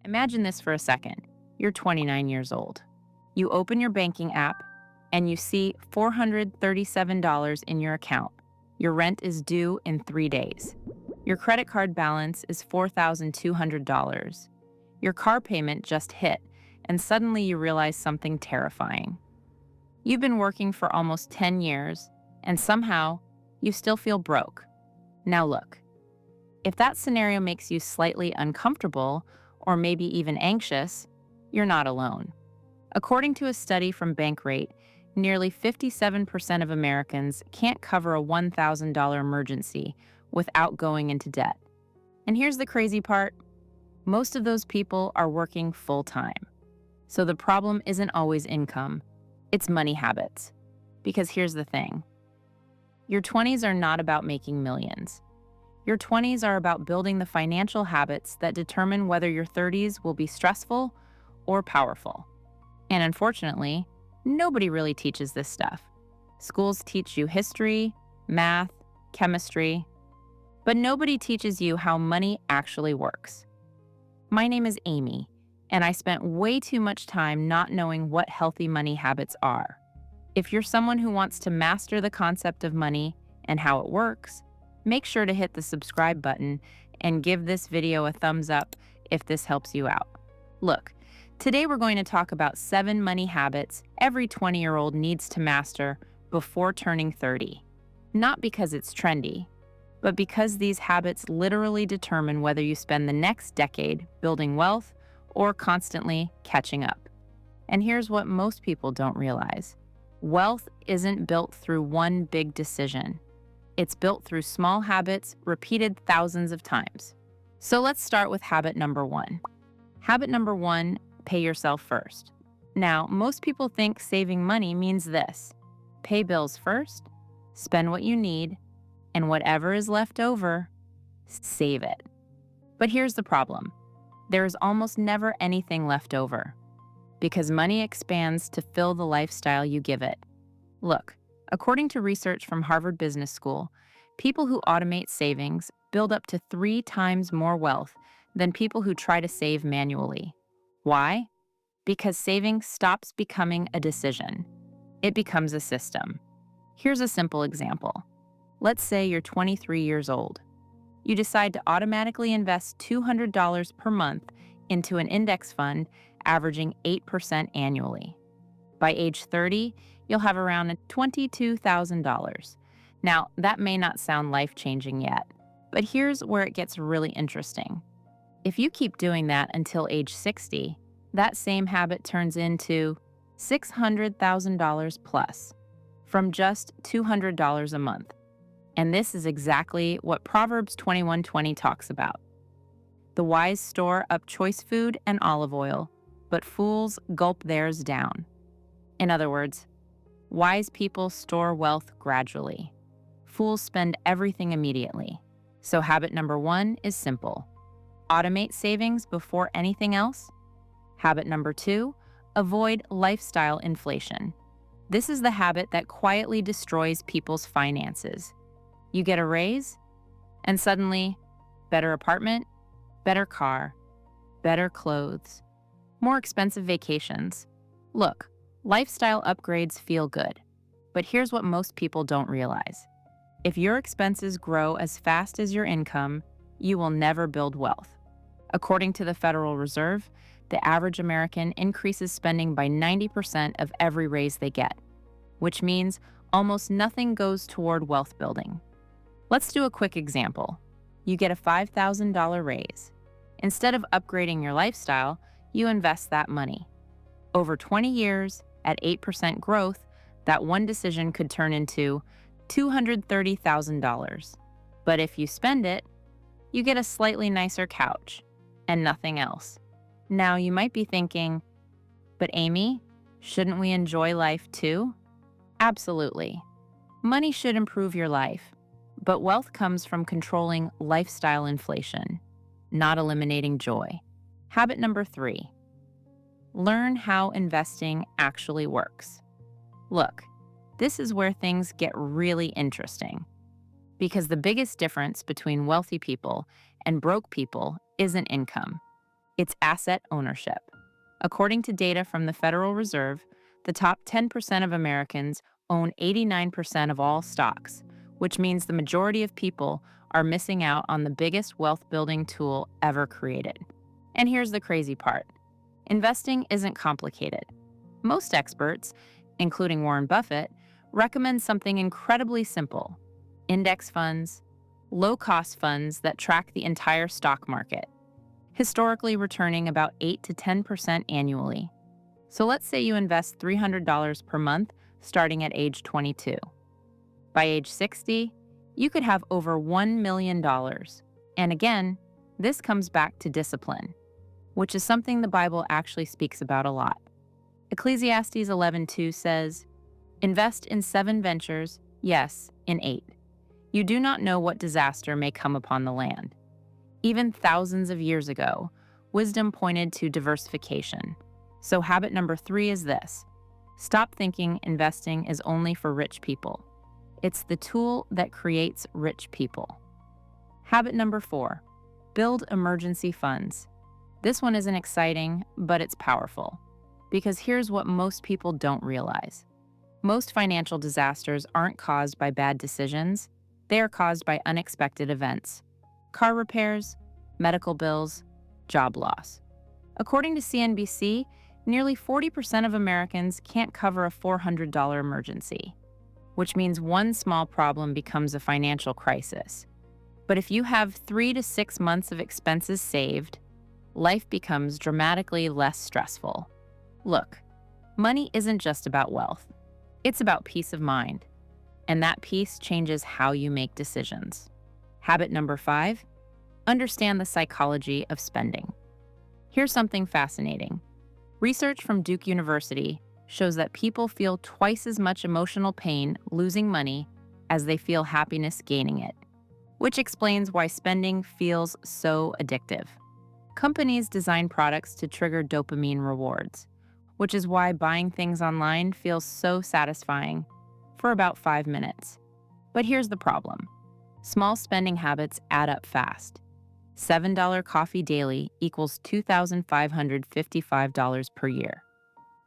Imagine this for a second. You're 29 years old. You open your banking app and you see $437 in your account. Your rent is due in 3 days. Your credit card balance is $4,200. Your car payment just hit, and suddenly you realize something terrifying. You've been working for almost 10 years, and somehow you still feel broke. Now look, if that scenario makes you slightly uncomfortable or maybe even anxious, you're not alone. According to a study from Bankrate, nearly 57% of Americans can't cover a $1,000 emergency without going into debt. And here's the crazy part. Most of those people are working full-time. So the problem isn't always income, it's money habits. Because here's the thing. Your 20s are not about making millions. Your 20s are about building the financial habits that determine whether your 30s will be stressful or powerful. And unfortunately, nobody really teaches this stuff. Schools teach you history, math, chemistry, but nobody teaches you how money actually works. My name is Amy, and I spent way too much time not knowing what healthy money habits are. If you're someone who wants to master the concept of money and how it works, make sure to hit the subscribe button and give this video a thumbs up if this helps you out. Look, today we're going to talk about 7 money habits every 20-year-old needs to master before turning 30. Not because it's trendy, but because these habits literally determine whether you spend the next decade building wealth or constantly catching up. And here's what most people don't realize. Wealth isn't built through one big decision. It's built through small habits repeated thousands of times. So let's start with habit number 1. Habit number 1, pay yourself first. Now, most people think saving money means this: pay bills first, spend what you need, and whatever is left over, save it. But here's the problem. There is almost never anything left over, because money expands to fill the lifestyle you give it. Look, according to research from Harvard Business School, people who automate savings build up to 3 times more wealth than people who try to save manually. Why? Because saving stops becoming a decision. It becomes a system. Here's a simple example. Let's say you're 23 years old. You decide to automatically invest $200 per month into an index fund averaging 8% annually. By age 30, you'll have around $22,000. Now, that may not sound life-changing yet, but here's where it gets really interesting. If you keep doing that until age 60, that same habit turns into $600,000 plus from just $200 a month. And this is exactly what Proverbs 21:20 talks about. The wise store up choice food and olive oil, but fools gulp theirs down. In other words, wise people store wealth gradually. Fools spend everything immediately. So habit number 1 is simple. Automate savings before anything else. Habit number 2, avoid lifestyle inflation. This is the habit that quietly destroys people's finances. You get a raise, and suddenly, better apartment, better car, better clothes, more expensive vacations. Look, lifestyle upgrades feel good, but here's what most people don't realize. If your expenses grow as fast as your income, you will never build wealth. According to the Federal Reserve, the average American increases spending by 90% of every raise they get, which means almost nothing goes toward wealth building. Let's do a quick example. You get a $5,000 raise. Instead of upgrading your lifestyle, you invest that money. Over 20 years, at 8% growth, that one decision could turn into $230,000. But if you spend it, you get a slightly nicer couch and nothing else. Now you might be thinking, but Amy, shouldn't we enjoy life too? Absolutely. Money should improve your life, but wealth comes from controlling lifestyle inflation, not eliminating joy. Habit number 3, learn how investing actually works. Look, this is where things get really interesting, because the biggest difference between wealthy people and broke people isn't income. It's asset ownership. According to data from the Federal Reserve, the top 10% of Americans own 89% of all stocks, which means the majority of people are missing out on the biggest wealth building tool ever created. And here's the crazy part: investing isn't complicated. Most experts, including Warren Buffett, recommend something incredibly simple: index funds, low cost funds that track the entire stock market, historically returning about 8 to 10% annually. So let's say you invest $300 per month starting at age 22. By age 60, you could have over $1 million. And again, this comes back to discipline, which is something the Bible actually speaks about a lot. Ecclesiastes 11:2 says, "Invest in 7 ventures, yes, in 8. You do not know what disaster may come upon the land." Even thousands of years ago, wisdom pointed to diversification. So habit number 3 is this: stop thinking investing is only for rich people. It's the tool that creates rich people. Habit number 4, build emergency funds. This one isn't exciting, but it's powerful. Because here's what most people don't realize. Most financial disasters aren't caused by bad decisions, they are caused by unexpected events. Car repairs, medical bills, job loss. According to CNBC, nearly 40% of Americans can't cover a $400 emergency, which means one small problem becomes a financial crisis. But if you have 3 to 6 months of expenses saved, life becomes dramatically less stressful. Look, money isn't just about wealth. It's about peace of mind. And that peace changes how you make decisions. Habit number 5, understand the psychology of spending. Here's something fascinating. Research from Duke University shows that people feel twice as much emotional pain losing money as they feel happiness gaining it, which explains why spending feels so addictive. Companies design products to trigger dopamine rewards, which is why buying things online feels so satisfying for about 5 minutes. But here's the problem. Small spending habits add up fast. $7 coffee daily equals $2,555 per year.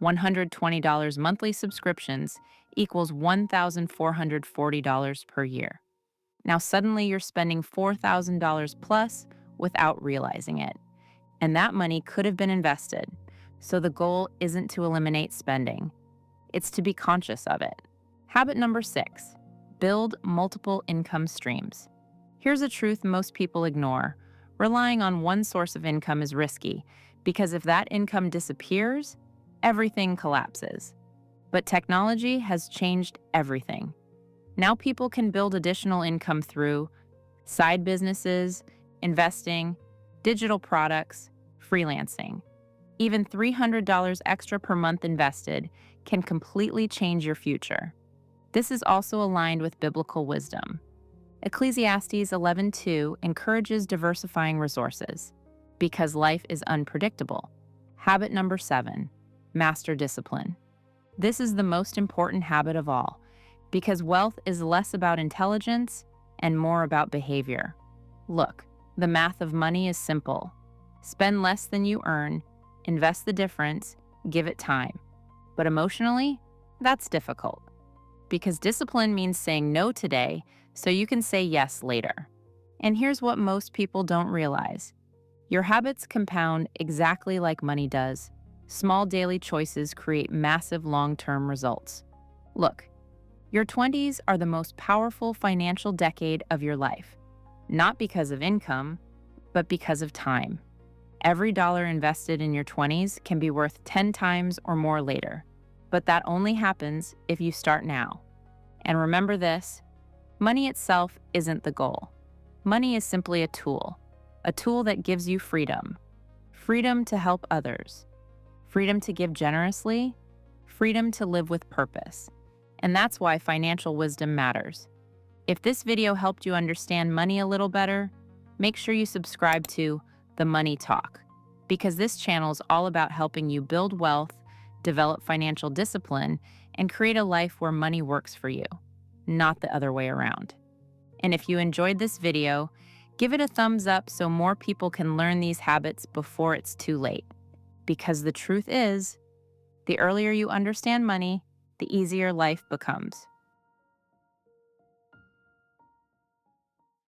$120 monthly subscriptions equals $1,440 per year. Now suddenly you're spending $4,000 plus without realizing it. And that money could have been invested. So the goal isn't to eliminate spending. It's to be conscious of it. Habit number 6, build multiple income streams. Here's a truth most people ignore. Relying on one source of income is risky because if that income disappears, everything collapses. But technology has changed everything. Now people can build additional income through side businesses, investing, digital products, freelancing. Even $300 extra per month invested can completely change your future. This is also aligned with biblical wisdom. Ecclesiastes 11:2 encourages diversifying resources because life is unpredictable. Habit number 7, master discipline. This is the most important habit of all because wealth is less about intelligence and more about behavior. Look, the math of money is simple. Spend less than you earn, invest the difference, give it time. But emotionally, that's difficult. Because discipline means saying no today so you can say yes later. And here's what most people don't realize. Your habits compound exactly like money does. Small daily choices create massive long-term results. Look, your 20s are the most powerful financial decade of your life. Not because of income, but because of time. Every dollar invested in your 20s can be worth 10 times or more later. But that only happens if you start now. And remember this, money itself isn't the goal. Money is simply a tool that gives you freedom. Freedom to help others. Freedom to give generously. Freedom to live with purpose. And that's why financial wisdom matters. If this video helped you understand money a little better, make sure you subscribe to The Money Talk, because this channel is all about helping you build wealth, develop financial discipline, and create a life where money works for you, not the other way around. And if you enjoyed this video, Give it a thumbs up so more people can learn these habits before it's too late. Because the truth is, the earlier you understand money, the easier life becomes.